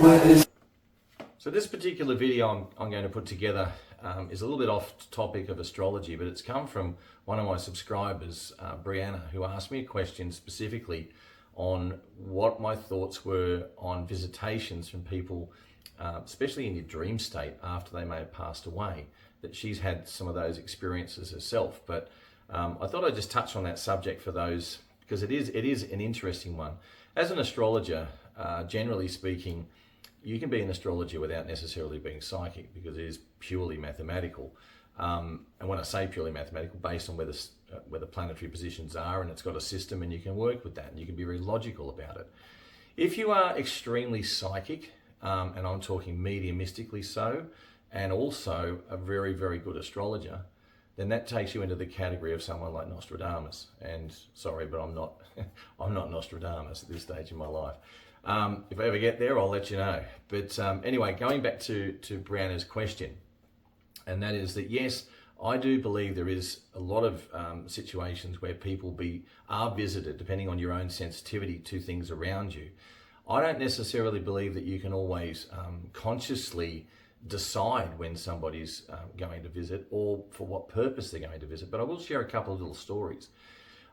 So this particular video I'm going to put together is a little bit off topic of astrology, but it's come from one of my subscribers, Brianna, who asked me a question specifically on what my thoughts were on visitations from people, especially in your dream state after they may have passed away, that she's had some of those experiences herself. But I thought I'd just touch on that subject for those, because it is an interesting one. As an astrologer, generally speaking, you can be an astrologer without necessarily being psychic, because it is purely mathematical. And when I say purely mathematical, based on where the planetary positions are, and it's got a system, and you can work with that, and you can be very logical about it. If you are extremely psychic, and I'm talking mediumistically so, and also a very, very good astrologer, then that takes you into the category of someone like Nostradamus. And sorry, but I'm not I'm not Nostradamus at this stage in my life. If I ever get there, I'll let you know. But anyway, going back to Brianna's question, and that is that yes, I do believe there is a lot of situations where people are visited, depending on your own sensitivity to things around you. I don't necessarily believe that you can always consciously decide when somebody's going to visit or for what purpose they're going to visit, but I will share a couple of little stories.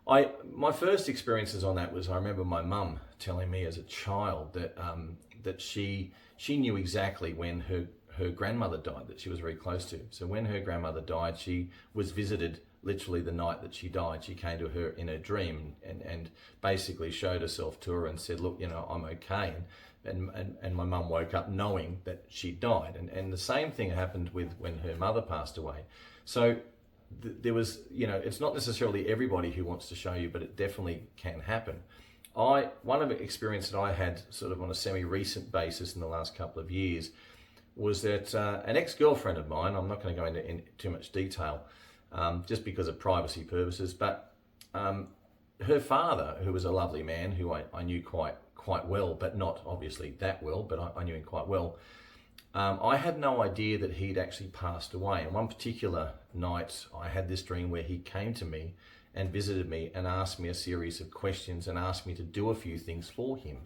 My first experiences on that was, I remember my mum telling me as a child that she knew exactly when her grandmother died, that she was very close to. So when her grandmother died, she was visited literally the night that she died. She came to her in her dream and basically showed herself to her and said, look, I'm okay. And my mum woke up knowing that she died. And the same thing happened with when her mother passed away. So there was, it's not necessarily everybody who wants to show you, but it definitely can happen. One of the experiences that I had sort of on a semi-recent basis in the last couple of years was that an ex-girlfriend of mine, I'm not going to go into too much detail just because of privacy purposes, but her father, who was a lovely man who I knew quite well, but not obviously that well, but I knew him quite well. I had no idea that he'd actually passed away. And one particular night, I had this dream where he came to me and visited me and asked me a series of questions and asked me to do a few things for him.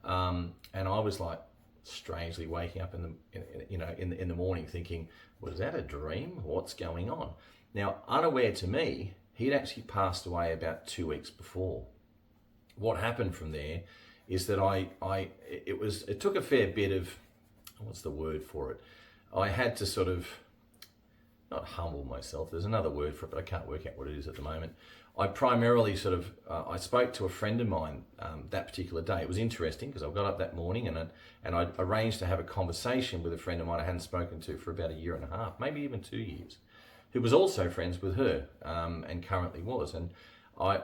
And I was like, strangely waking up in the morning thinking, was that a dream? What's going on? Now, unaware to me, he'd actually passed away about 2 weeks before. What happened from there is that it took a fair bit of, what's the word for it? I had to sort of, not humble myself, there's another word for it, but I can't work out what it is at the moment. I primarily I spoke to a friend of mine that particular day. It was interesting because I got up that morning and I arranged to have a conversation with a friend of mine I hadn't spoken to for about 1.5 years, maybe even 2 years, who was also friends with her and currently was. And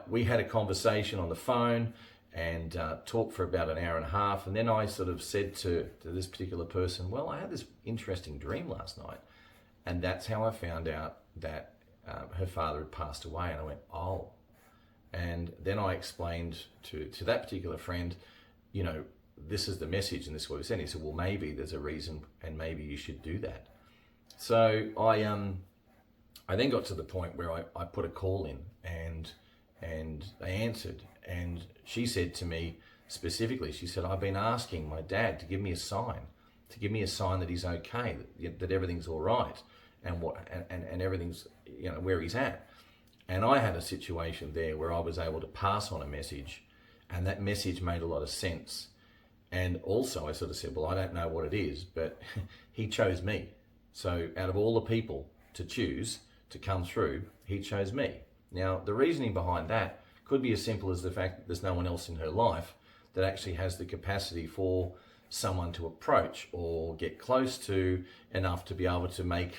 we had a conversation on the phone and talked for about 1.5 hours. And then I sort of said to this particular person, well, I had this interesting dream last night. And that's how I found out that her father had passed away. And I went, oh. And then I explained to that particular friend, this is the message and this is what he said. He said, well, maybe there's a reason and maybe you should do that. So I then got to the point where I put a call in and they answered. And she said to me specifically, she said, I've been asking my dad to give me a sign that he's okay, that everything's all right, and everything's, where he's at. And I had a situation there where I was able to pass on a message, and that message made a lot of sense. And also I sort of said, well, I don't know what it is, but he chose me. So out of all the people to choose to come through, he chose me. Now, the reasoning behind that could be as simple as the fact that there's no one else in her life that actually has the capacity for someone to approach or get close to enough to be able to make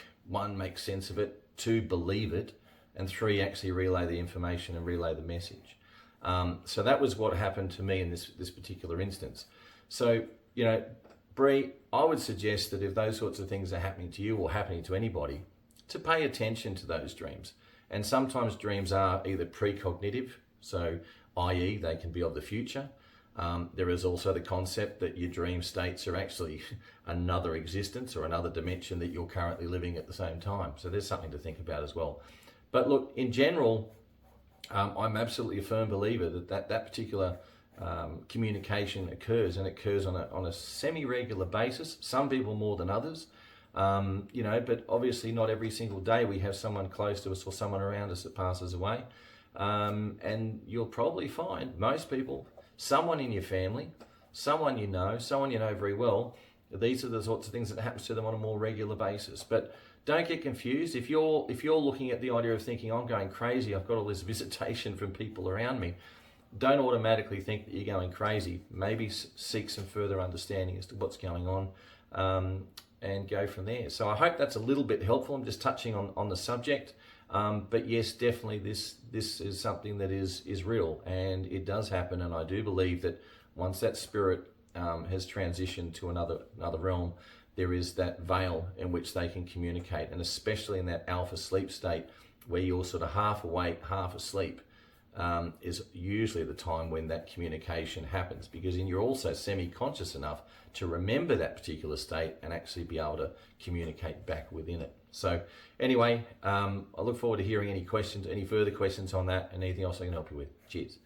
sense of it, 2, believe it, and 3, actually relay the information and relay the message. So that was what happened to me in this particular instance. So, Bree, I would suggest that if those sorts of things are happening to you or happening to anybody, to pay attention to those dreams. And sometimes dreams are either precognitive, so i.e. they can be of the future. There is also the concept that your dream states are actually another existence or another dimension that you're currently living at the same time. So there's something to think about as well. But look, in general, I'm absolutely a firm believer that particular communication occurs, and it occurs on a semi-regular basis. Some people more than others, but obviously not every single day we have someone close to us or someone around us that passes away. And you'll probably find most people, someone in your family, someone you know very well, these are the sorts of things that happens to them on a more regular basis. But don't get confused. If you're looking at the idea of thinking, I'm going crazy, I've got all this visitation from people around me, don't automatically think that you're going crazy. Maybe seek some further understanding as to what's going on, and go from there. So I hope that's a little bit helpful. I'm just touching on the subject. But yes, definitely this is something that is real, and it does happen. And I do believe that once that spirit has transitioned to another realm, there is that veil in which they can communicate. And especially in that alpha sleep state where you're sort of half awake, half asleep, is usually the time when that communication happens, because then you're also semi-conscious enough to remember that particular state and actually be able to communicate back within it. So anyway, I look forward to hearing any further questions on that, and anything else I can help you with. Cheers.